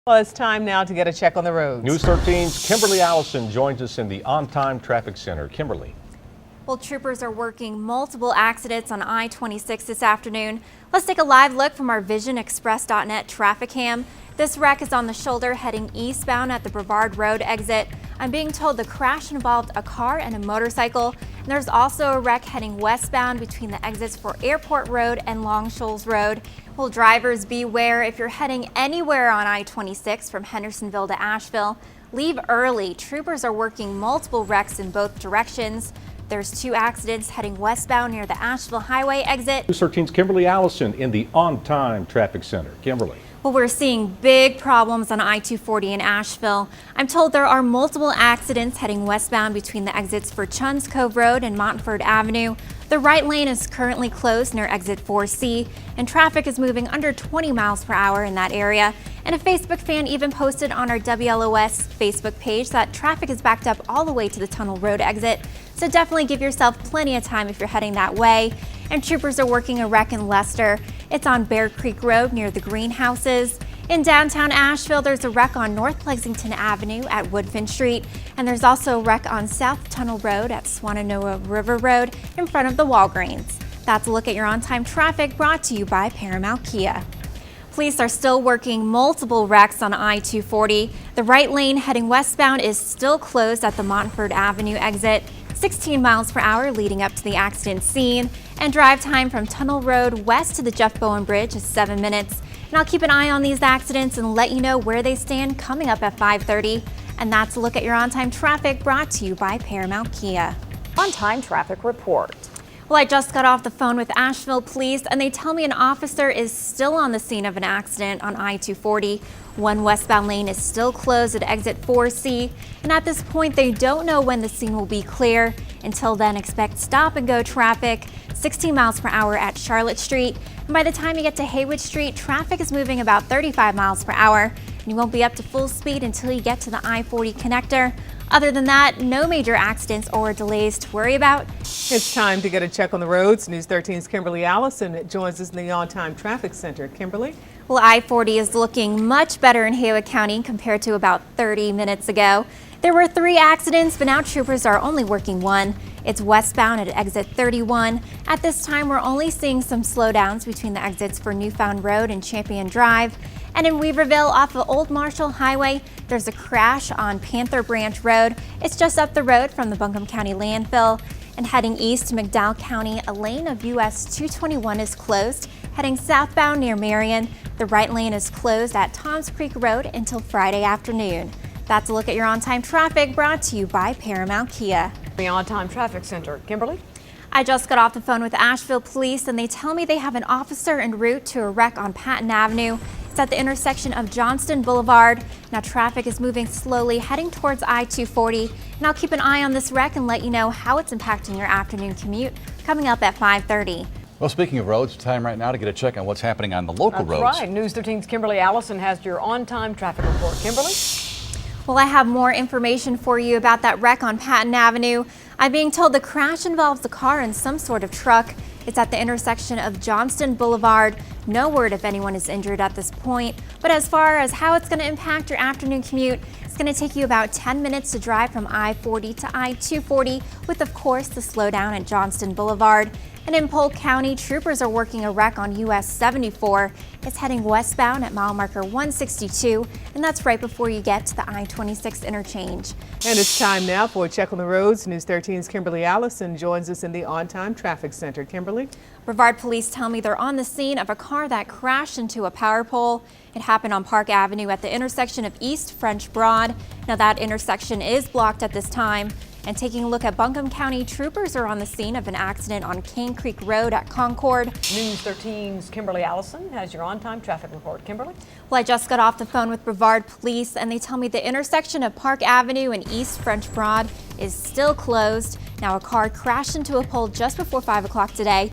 Well, it's time now to get a check on the roads. News 13's Kimberly Allison joins us in the on-time traffic center. Kimberly. Well, troopers are working multiple accidents on I-26 this afternoon. Let's take a live look from our visionexpress.net traffic cam. This wreck is on the shoulder heading eastbound at the Brevard Road exit. I'm being told the crash involved a car and a motorcycle. And there's also a wreck heading westbound between the exits for Airport Road and Long Shoals Road. Well, drivers beware if you're heading anywhere on I-26 from Hendersonville to Asheville. Leave early. Troopers are working multiple wrecks in both directions. There's 2 accidents heading westbound near the Asheville Highway exit. News 13's Kimberly Allison in the on-time traffic center. Kimberly. Well, we're seeing big problems on I-240 in Asheville. I'm told there are multiple accidents heading westbound between the exits for Chuns Cove Road and Montford Avenue. The right lane is currently closed near exit 4C, and traffic is moving under 20 miles per hour in that area. And a Facebook fan even posted on our WLOS Facebook page that traffic is backed up all the way to the Tunnel Road exit. So definitely give yourself plenty of time if you're heading that way. And troopers are working a wreck in Leicester. It's on Bear Creek Road near the greenhouses. In downtown Asheville, there's a wreck on North Lexington Avenue at Woodfin Street. And there's also a wreck on South Tunnel Road at Swannanoa River Road in front of the Walgreens. That's a look at your on-time traffic brought to you by Paramount Kia. Police are still working multiple wrecks on I-240. The right lane heading westbound is still closed at the Montford Avenue exit. 16 miles per hour leading up to the accident scene, and drive time from Tunnel Road west to the Jeff Bowen Bridge is 7 minutes. And I'll keep an eye on these accidents and let you know where they stand coming up at 5:30. And that's a look at your on-time traffic brought to you by Paramount Kia. On-time traffic report. Well, I just got off the phone with Asheville Police, and they tell me an officer is still on the scene of an accident on I-240. One westbound lane is still closed at exit 4C, and at this point, they don't know when the scene will be clear. Until then, expect stop-and-go traffic, 16 miles per hour at Charlotte Street. And by the time you get to Haywood Street, traffic is moving about 35 miles per hour. And you won't be up to full speed until you get to the I-40 connector. Other than that, no major accidents or delays to worry about. It's time to get a check on the roads. News 13's Kimberly Allison joins us in the on-time traffic center. Kimberly? Well, I-40 is looking much better in Haywood County compared to about 30 minutes ago. There were 3 accidents, but now troopers are only working 1. It's westbound at exit 31. At this time, we're only seeing some slowdowns between the exits for Newfound Road and Champion Drive. And in Weaverville off of Old Marshall Highway, there's a crash on Panther Branch Road. It's just up the road from the Buncombe County landfill. And heading east to McDowell County, a lane of US 221 is closed. Heading southbound near Marion, the right lane is closed at Toms Creek Road until Friday afternoon. That's a look at your on-time traffic brought to you by Paramount Kia. The on-time traffic center. Kimberly? I just got off the phone with Asheville Police, and they tell me they have an officer en route to a wreck on Patton Avenue. It's at the intersection of Johnston Boulevard. Now traffic is moving slowly heading towards I-240. And I'll keep an eye on this wreck and let you know how it's impacting your afternoon commute coming up at 5:30. Well, speaking of roads, time right now to get a check on what's happening on the local roads. That's right. News 13's Kimberly Allison has your on-time traffic report. Kimberly? Well, I have more information for you about that wreck on Patton Avenue. I'm being told the crash involves a car and some sort of truck. It's at the intersection of Johnston Boulevard. No word if anyone is injured at this point. But as far as how it's going to impact your afternoon commute, it's going to take you about 10 minutes to drive from I-40 to I-240, with, of course, the slowdown at Johnston Boulevard. And in Polk County, troopers are working a wreck on US 74. It's heading westbound at mile marker 162, and that's right before you get to the I-26 interchange. And it's time now for a check on the roads. News 13's Kimberly Allison joins us in the on-time traffic center. Kimberly? Brevard police tell me they're on the scene of a car that crashed into a power pole. It happened on Park Avenue at the intersection of East French Broad. Now that intersection is blocked at this time. And taking a look at Buncombe County, troopers are on the scene of an accident on Cane Creek Road at Concord. News 13's Kimberly Allison has your on-time traffic report. Kimberly? Well, I just got off the phone with Brevard police, and they tell me the intersection of Park Avenue and East French Broad is still closed. Now a car crashed into a pole just before 5 o'clock today.